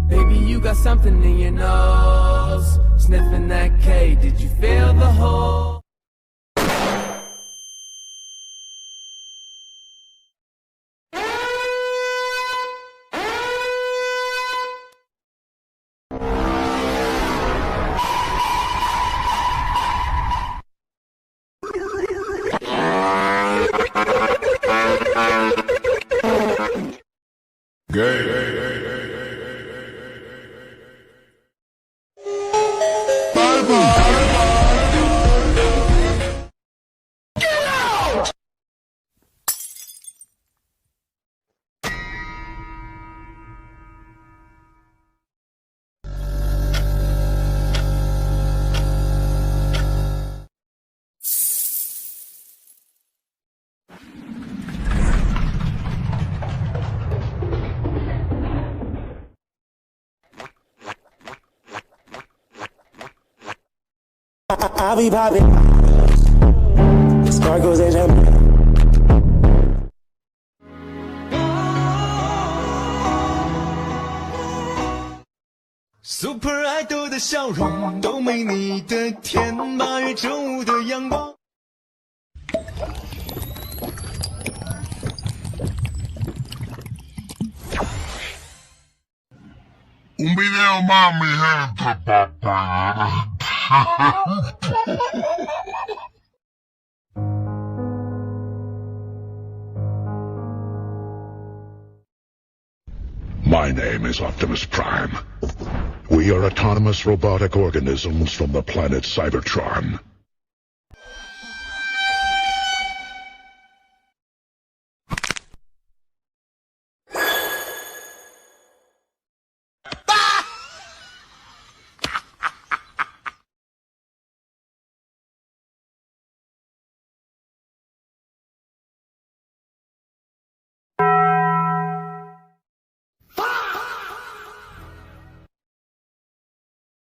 Baby, you got something in your nose. Sniffing that K, did you feel the hole? I'll be popping sparkles and champagne. Super Idol 的笑容都没你的甜，8月正午的阳光。Un video más, mi gente, papá. My name is Optimus Prime. We are autonomous robotic organisms from the planet Cybertron.